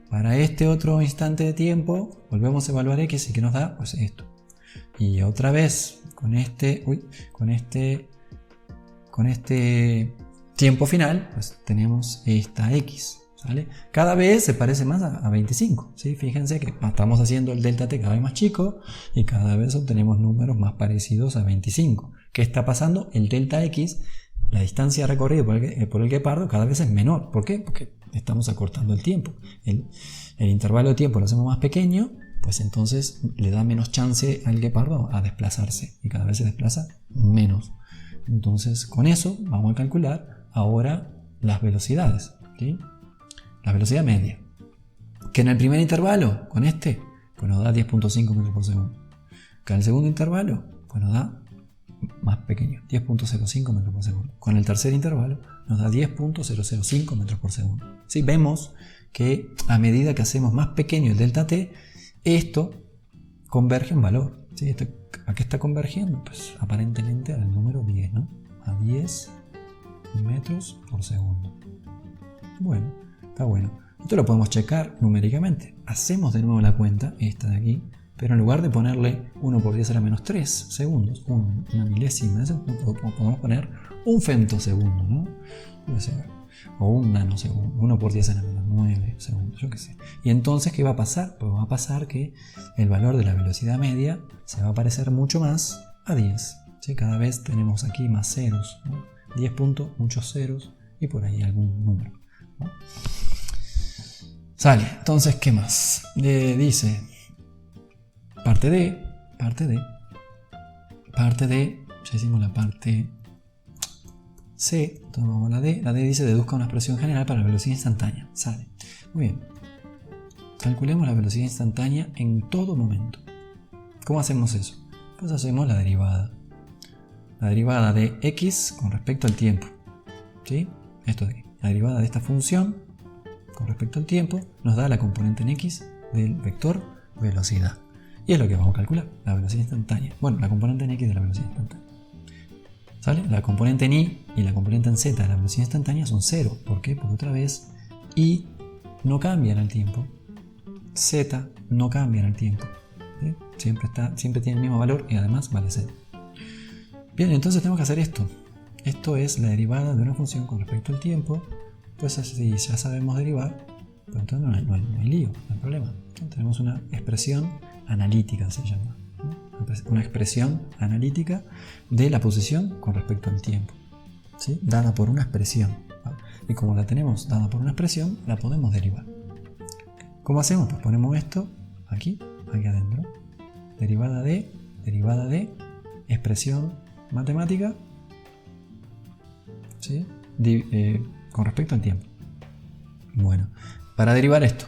Para este otro instante de tiempo, volvemos a evaluar x y que nos da pues esto. Y otra vez con este tiempo final, pues tenemos esta x, ¿sale? Cada vez se parece más a 25, ¿sí? Fíjense que estamos haciendo el delta t cada vez más chico y cada vez obtenemos números más parecidos a 25. ¿Qué está pasando? El delta x, la distancia recorrida por el guepardo, cada vez es menor. ¿Por qué? Porque estamos acortando el tiempo. El intervalo de tiempo lo hacemos más pequeño, pues entonces le da menos chance al guepardo a desplazarse y cada vez se desplaza menos. Entonces con eso vamos a calcular ahora las velocidades, ¿sí? La velocidad media, que en el primer intervalo con este pues nos da 10.5 metros por segundo, que en el segundo intervalo pues nos da más pequeño, 10.05 metros por segundo. Con el tercer intervalo nos da 10.005 metros por segundo. ¿Sí? Vemos que a medida que hacemos más pequeño el delta t, esto converge en valor. ¿Sí? ¿A qué está convergiendo? Pues aparentemente al número 10, ¿no? A 10 metros por segundo. Bueno, está bueno. Esto lo podemos checar numéricamente. Hacemos de nuevo la cuenta, esta de aquí, pero en lugar de ponerle 1 por 10 a la menos 3 segundos, una milésima, podemos poner un femtosegundo, ¿no? O un nanosegundo, 1 por 10 a la menos 9 segundos, yo qué sé. Y entonces, ¿qué va a pasar? Pues va a pasar que el valor de la velocidad media se va a parecer mucho más a 10. ¿Sí? Cada vez tenemos aquí más ceros, ¿no? 10 puntos, muchos ceros y por ahí algún número, ¿no? Sale, entonces, ¿qué más? Dice... Parte D, ya hicimos la parte C, entonces vamos a la D. La D dice deduzca una expresión general para la velocidad instantánea. Sale. Muy bien. Calculemos la velocidad instantánea en todo momento. ¿Cómo hacemos eso? Pues hacemos la derivada. La derivada de x con respecto al tiempo. ¿Sí? Esto de aquí. La derivada de esta función con respecto al tiempo nos da la componente en x del vector velocidad. Y es lo que vamos a calcular, la velocidad instantánea. Bueno, la componente en x de la velocidad instantánea. ¿Sale? La componente en y y la componente en z de la velocidad instantánea son 0. ¿Por qué? Porque otra vez y no cambia en el tiempo. Z no cambia en el tiempo. ¿Sí? Siempre tiene el mismo valor y además vale 0. Bien, entonces tenemos que hacer esto. Esto es la derivada de una función con respecto al tiempo. Pues así ya sabemos derivar, pues entonces no hay lío, no hay problema. Entonces, tenemos una expresión analítica, se llama, ¿no? Una expresión analítica de la posición con respecto al tiempo, ¿sí? Dada por una expresión, ¿vale? Y como la tenemos dada por una expresión, la podemos derivar. ¿Cómo hacemos? Pues ponemos esto aquí adentro. Derivada de expresión matemática, ¿sí? Con respecto al tiempo. Bueno, para derivar esto,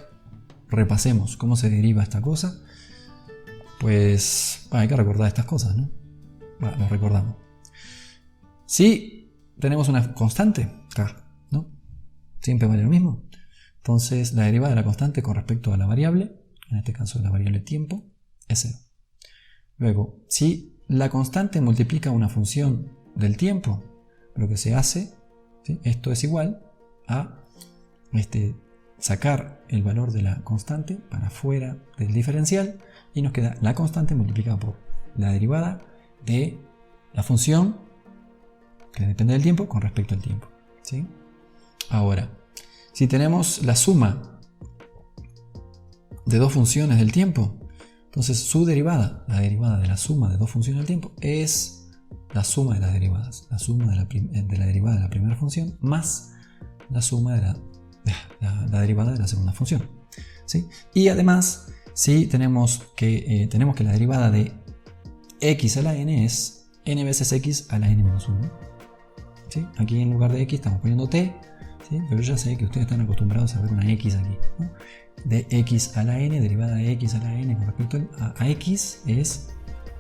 repasemos cómo se deriva esta cosa. Pues hay que recordar estas cosas, ¿no? Bueno, lo recordamos. Si tenemos una constante, k, ¿no? Siempre vale lo mismo. Entonces la derivada de la constante con respecto a la variable, en este caso la variable tiempo, es 0. Luego, si la constante multiplica una función del tiempo, lo que se hace, ¿sí? Esto es igual a sacar el valor de la constante para fuera del diferencial y nos queda la constante multiplicada por la derivada de la función que depende del tiempo con respecto al tiempo, ¿sí? Ahora, si tenemos la suma de dos funciones del tiempo, Entonces su derivada, la derivada de la suma de dos funciones del tiempo, es la suma de las derivadas. La suma de la derivada de la primera función más la suma de la derivada de la segunda función. ¿Sí? Y además, si tenemos que la derivada de x a la n es n veces x a la n menos 1. ¿Sí? Aquí en lugar de x estamos poniendo t, ¿sí? Pero ya sé que ustedes están acostumbrados a ver una x aquí, ¿no? De x a la n, derivada de x a la n con respecto a x es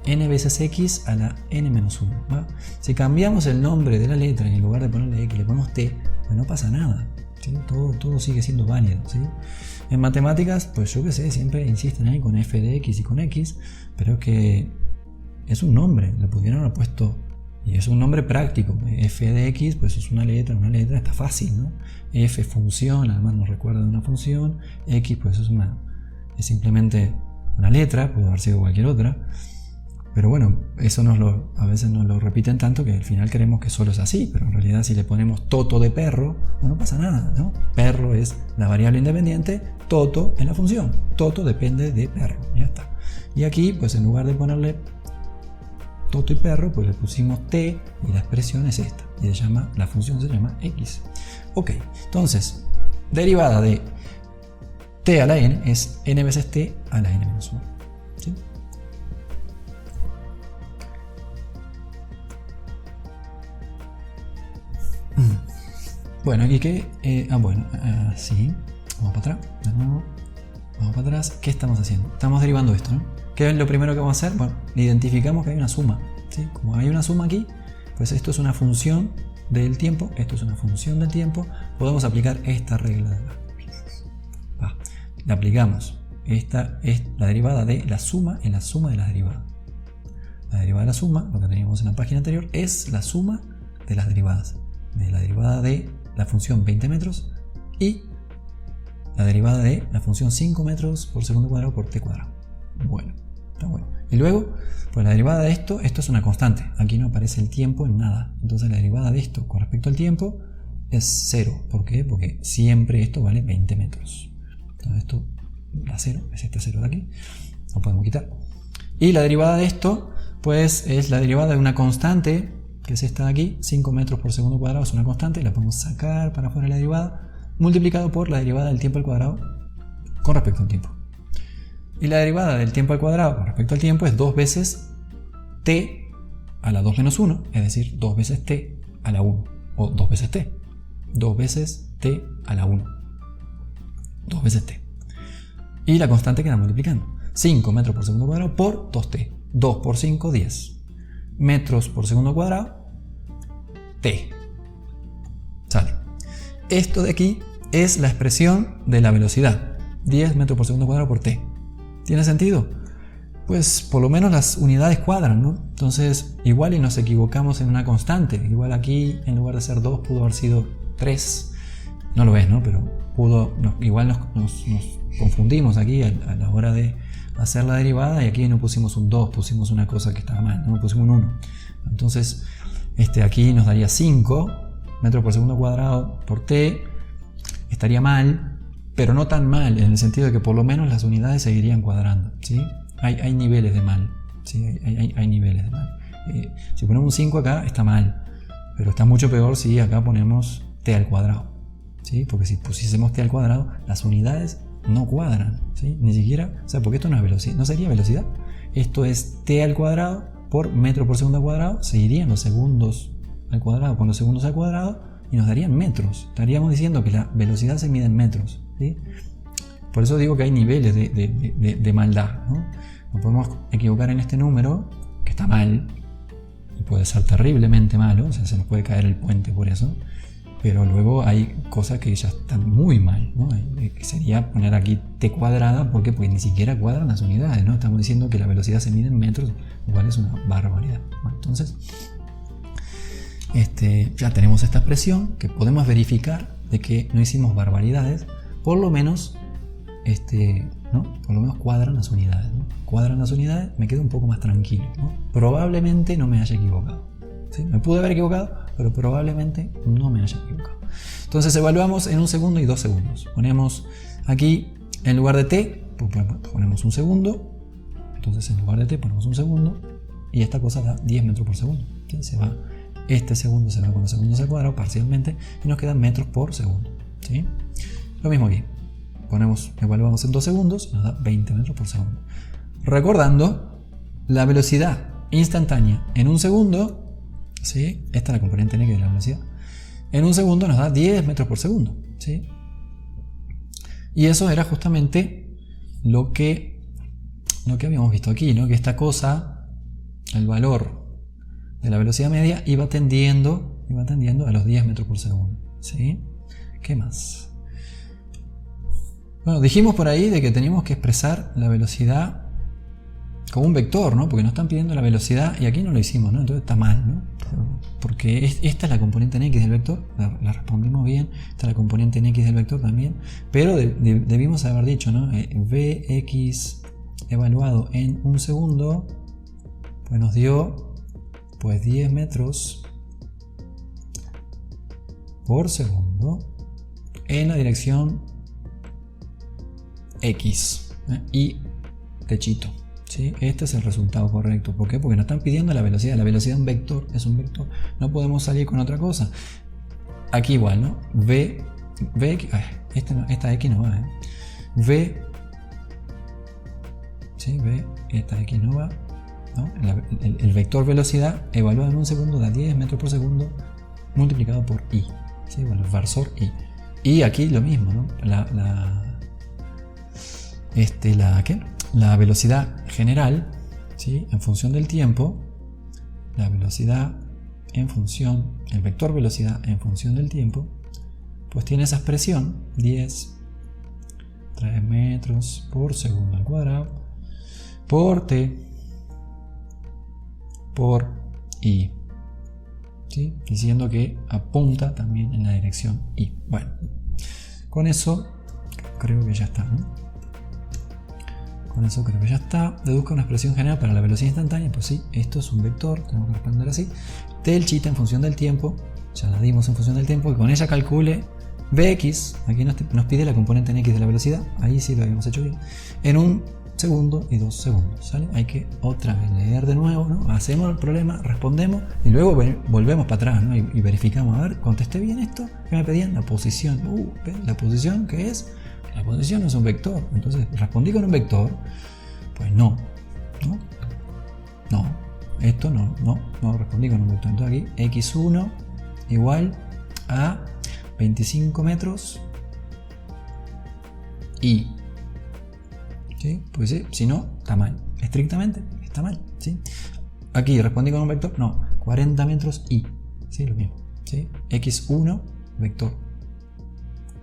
n veces x a la n menos 1. ¿Va? Si cambiamos el nombre de la letra y en lugar de ponerle x le ponemos t, pues no pasa nada. ¿Sí? Todo sigue siendo válido. ¿Sí? En matemáticas, pues yo que sé, siempre insisten ahí con f de x y con x, pero es que es un nombre, le pudieron haber puesto, y es un nombre práctico. F de x, pues es una letra, está fácil, ¿no? F función, además nos recuerda de una función, x pues es simplemente una letra, puede haber sido cualquier otra. Pero bueno, eso a veces nos lo repiten tanto que al final creemos que solo es así, pero en realidad si le ponemos toto de perro, no pasa nada, ¿no? Perro es la variable independiente, toto es la función, toto depende de perro, ya está. Y aquí, pues en lugar de ponerle toto y perro, pues le pusimos t y la expresión es esta, y la función se llama x. Ok, entonces, derivada de t a la n es n veces t a la n menos 1. ¿Sí? Bueno, aquí que... sí, vamos para atrás, de nuevo, vamos para atrás. ¿Qué estamos haciendo? Estamos derivando esto, ¿no? ¿Qué es lo primero que vamos a hacer? Bueno, identificamos que hay una suma, ¿sí? Como hay una suma aquí, pues esto es una función del tiempo, esto es una función del tiempo, podemos aplicar esta regla de la aplicamos. Esta es la derivada de la suma en la suma de las derivadas. La derivada de la suma, lo que teníamos en la página anterior, es la suma de las derivadas. De la derivada de la función 20 metros y la derivada de la función 5 metros por segundo cuadrado por t cuadrado. Bueno, está bueno. Y luego, pues la derivada de esto es una constante. Aquí no aparece el tiempo en nada. Entonces la derivada de esto con respecto al tiempo es 0. ¿Por qué? Porque siempre esto vale 20 metros. Entonces esto da 0, es este 0 de aquí. Lo podemos quitar. Y la derivada de esto, pues es la derivada de una constante, que es esta de aquí, 5 metros por segundo cuadrado, es una constante, la podemos sacar para afuera de la derivada, multiplicado por la derivada del tiempo al cuadrado con respecto al tiempo. Y la derivada del tiempo al cuadrado con respecto al tiempo es 2 veces t a la 2 menos 1, es decir, 2 veces t a la 1, o 2 veces t. 2 veces t a la 1. 2 veces t. Y la constante queda multiplicando. 5 metros por segundo cuadrado por 2t. 2 por 5, 10. Metros por segundo cuadrado, t. Sale. Esto de aquí es la expresión de la velocidad. 10 metros por segundo cuadrado por t. ¿Tiene sentido? Pues por lo menos las unidades cuadran, ¿no? Entonces, igual y nos equivocamos en una constante. Igual aquí, en lugar de ser 2, pudo haber sido 3. No lo ves, ¿no? Pero igual nos confundimos aquí a la hora de hacer la derivada y aquí no pusimos un 2, pusimos una cosa que estaba mal, no pusimos un 1. Entonces, aquí nos daría 5 metros por segundo cuadrado por t. Estaría mal, pero no tan mal, en el sentido de que por lo menos las unidades seguirían cuadrando, ¿sí? Hay niveles de mal, ¿sí? Hay niveles de mal. Si ponemos un 5 acá, está mal, pero está mucho peor si acá ponemos t al cuadrado, ¿sí? Porque si pusiésemos t al cuadrado, las unidades no cuadran, ¿sí? Ni siquiera, o sea, porque esto no es velocidad, no sería velocidad. Esto es t al cuadrado por metro por segundo al cuadrado, se irían los segundos al cuadrado con los segundos al cuadrado y nos darían metros. Estaríamos diciendo que la velocidad se mide en metros, ¿sí? Por eso digo que hay niveles de maldad, ¿no? Nos podemos equivocar en este número, que está mal, y puede ser terriblemente malo, o sea, se nos puede caer el puente por eso, pero luego hay cosas que ya están muy mal, ¿no? Que sería poner aquí t cuadrada, ¿por qué? Porque ni siquiera cuadran las unidades, ¿no? Estamos diciendo que la velocidad se mide en metros, igual es una barbaridad. Bueno, entonces, ya tenemos esta expresión que podemos verificar de que no hicimos barbaridades, por lo menos, ¿no? Por lo menos cuadran las unidades, ¿no? Cuadran las unidades, me quedo un poco más tranquilo, ¿no? Probablemente no me haya equivocado, ¿sí? Me pude haber equivocado, pero probablemente no me haya equivocado. Entonces evaluamos en 1 segundo y 2 segundos. Ponemos aquí, en lugar de t, ponemos 1 segundo, Entonces en lugar de t ponemos un segundo y esta cosa da 10 metros por segundo. ¿Sí? Se va, este segundo se va con los segundos al cuadrado parcialmente y nos quedan metros por segundo. ¿Sí? Lo mismo aquí. Evaluamos en 2 segundos y nos da 20 metros por segundo. Recordando, la velocidad instantánea en un segundo, ¿sí? Esta es la componente n, que es la velocidad. En un segundo nos da 10 metros por segundo. ¿Sí? Y eso era justamente lo que habíamos visto aquí, ¿no? Que esta cosa, el valor de la velocidad media, iba tendiendo a los 10 metros por segundo. ¿Sí? ¿Qué más? Bueno, dijimos por ahí de que teníamos que expresar la velocidad como un vector, ¿no? Porque nos están pidiendo la velocidad y aquí no lo hicimos, ¿no? Entonces está mal, ¿no? Porque esta es la componente en x del vector, la respondimos bien, esta es la componente en x del vector también, pero debimos haber dicho, ¿no? Vx evaluado en un segundo, pues nos dio pues 10 metros por segundo en la dirección x, y techito. ¿Sí? Este es el resultado correcto. ¿Por qué? Porque nos están pidiendo la velocidad. La velocidad es un vector, no podemos salir con otra cosa. Aquí igual, ¿no? Esta x no va, ¿sí? Esta x no va, ¿no? El vector velocidad evaluado en un segundo da 10 metros por segundo multiplicado por i, ¿sí? Bueno, versor i. Y aquí lo mismo, ¿no? La velocidad general, ¿sí? En función del tiempo, la velocidad en función, el vector velocidad en función del tiempo, pues tiene esa expresión 10 3 metros por segundo al cuadrado por t por i, ¿sí? Diciendo que apunta también en la dirección i. Bueno, con eso creo que ya está, ¿no? Con eso creo que ya está. Deduzca una expresión general para la velocidad instantánea. Pues sí, esto es un vector, tenemos que responder así. Telchita en función del tiempo, ya la dimos en función del tiempo, y con ella calcule Vx, aquí nos pide la componente en x de la velocidad, ahí sí lo habíamos hecho bien, en un segundo y 2 segundos, ¿sale? Hay que otra vez leer de nuevo, ¿no? Hacemos el problema, respondemos y luego volvemos para atrás, ¿no? Y verificamos, a ver, contesté bien esto, ¿qué me pedían? La posición. ¿La posición qué es? La posición es un vector, entonces respondí con un vector, pues no, esto no respondí con un vector. Entonces aquí x1 igual a 25 metros y, ¿sí? Pues sí, si no, está mal, estrictamente está mal, ¿sí? Aquí respondí con un vector, no, 40 metros y, ¿sí? Lo mismo, ¿sí? x1 vector,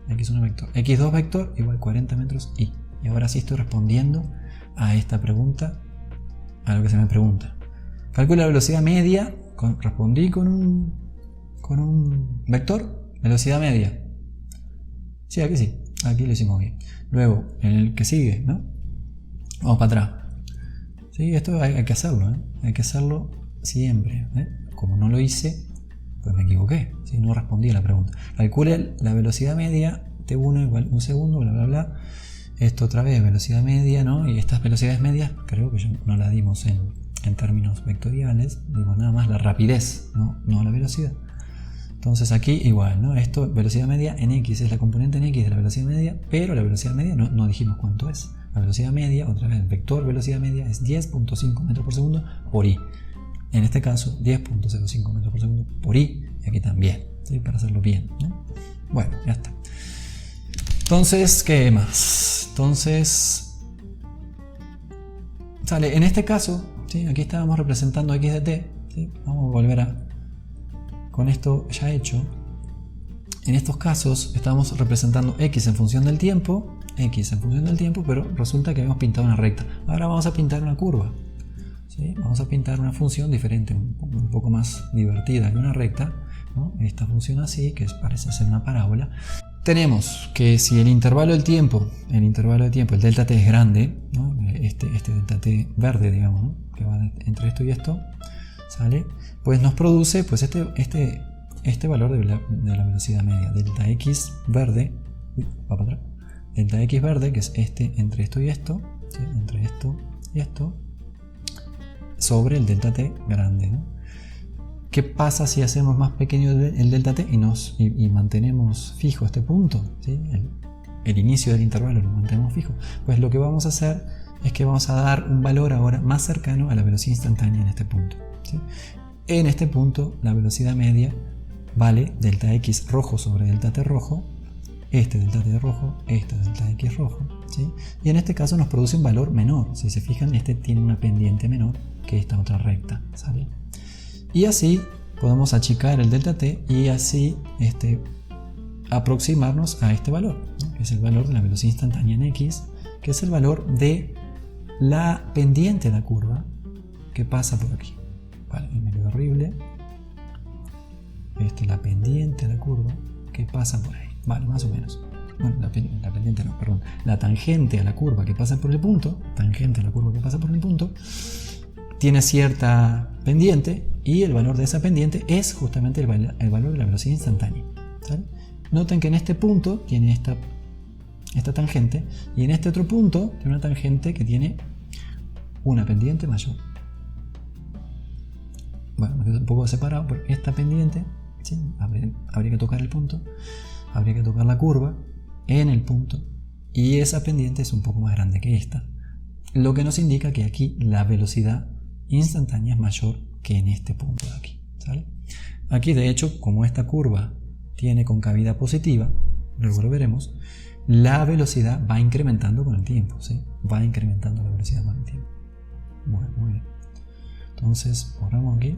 x1 vector, x2 vector igual 40 metros y ahora sí estoy respondiendo a esta pregunta, a lo que se me pregunta. Calcula la velocidad media, respondí con un vector, velocidad media. Sí, aquí lo hicimos bien. Luego, en el que sigue, ¿no? Vamos para atrás. Sí, esto hay que hacerlo, ¿eh? Hay que hacerlo siempre, ¿eh? Como no lo hice, pues me equivoqué, ¿sí? No respondí a la pregunta. Calcule la velocidad media, t1 igual un segundo, bla bla bla. Esto otra vez, velocidad media, ¿no? Y estas velocidades medias, creo que no las dimos en términos vectoriales, dimos nada más la rapidez, no la velocidad. Entonces aquí igual, ¿no? Esto, velocidad media en x, es la componente en x de la velocidad media, pero la velocidad media no dijimos cuánto es. La velocidad media, otra vez, el vector velocidad media es 10.5 metros por segundo por i. En este caso, 10.05 metros por segundo por i, y aquí también, ¿sí? Para hacerlo bien, ¿no? Bueno, ya está. Entonces, ¿qué más? Entonces, sale, en este caso, ¿sí? Aquí estábamos representando x de t, ¿sí? Vamos a volver con esto ya hecho. En estos casos estamos representando x en función del tiempo, pero resulta que habíamos pintado una recta. Ahora vamos a pintar una curva, ¿sí? Vamos a pintar una función diferente, un poco más divertida que una recta, ¿no? Esta función así, que parece ser una parábola. Tenemos que si el intervalo del tiempo, el delta t es grande, ¿no? Este delta t verde, digamos, ¿no? Que va entre esto y esto, ¿sale? Pues nos produce pues este valor de la velocidad media, delta x verde, va para atrás, delta x verde, que es entre esto y esto, ¿sí? Entre esto y esto, sobre el delta t grande, ¿no? ¿Qué pasa si hacemos más pequeño el delta t y mantenemos fijo este punto? ¿Sí? El inicio del intervalo lo mantenemos fijo. Pues lo que vamos a hacer es que vamos a dar un valor ahora más cercano a la velocidad instantánea en este punto, ¿sí? En este punto la velocidad media vale delta x rojo sobre delta t rojo, este delta t rojo, este delta x rojo, ¿sí? Y en este caso nos produce un valor menor. Si se fijan, este tiene una pendiente menor que esta otra recta, ¿sale? Y así podemos achicar el delta t y así aproximarnos a este valor, ¿no? Que es el valor de la velocidad instantánea en x, que es el valor de la pendiente de la curva que pasa por aquí. Vale, me quedó horrible. La pendiente de la curva que pasa por ahí. Vale, más o menos. Bueno, la pendiente no, perdón. La tangente a la curva que pasa por el punto, tiene cierta pendiente y el valor de esa pendiente es justamente el valor de la velocidad instantánea, ¿sale? Noten que en este punto tiene esta tangente y en este otro punto tiene una tangente que tiene una pendiente mayor. Bueno, me quedo un poco separado, pero esta pendiente, ¿sí? Habría que tocar el punto, habría que tocar la curva en el punto y esa pendiente es un poco más grande que esta, lo que nos indica que aquí la velocidad instantánea es mayor que en este punto de aquí, ¿sale? Aquí de hecho, como esta curva tiene concavidad positiva, luego lo veremos, la velocidad va incrementando con el tiempo, ¿sí? Va incrementando la velocidad con el tiempo. Bueno, muy bien. Entonces, borramos aquí.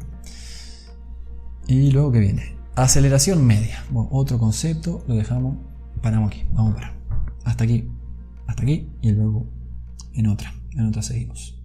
Y luego, ¿qué viene? Aceleración media. Bueno, otro concepto, lo dejamos, paramos aquí, vamos a parar. Hasta aquí y luego en otra seguimos.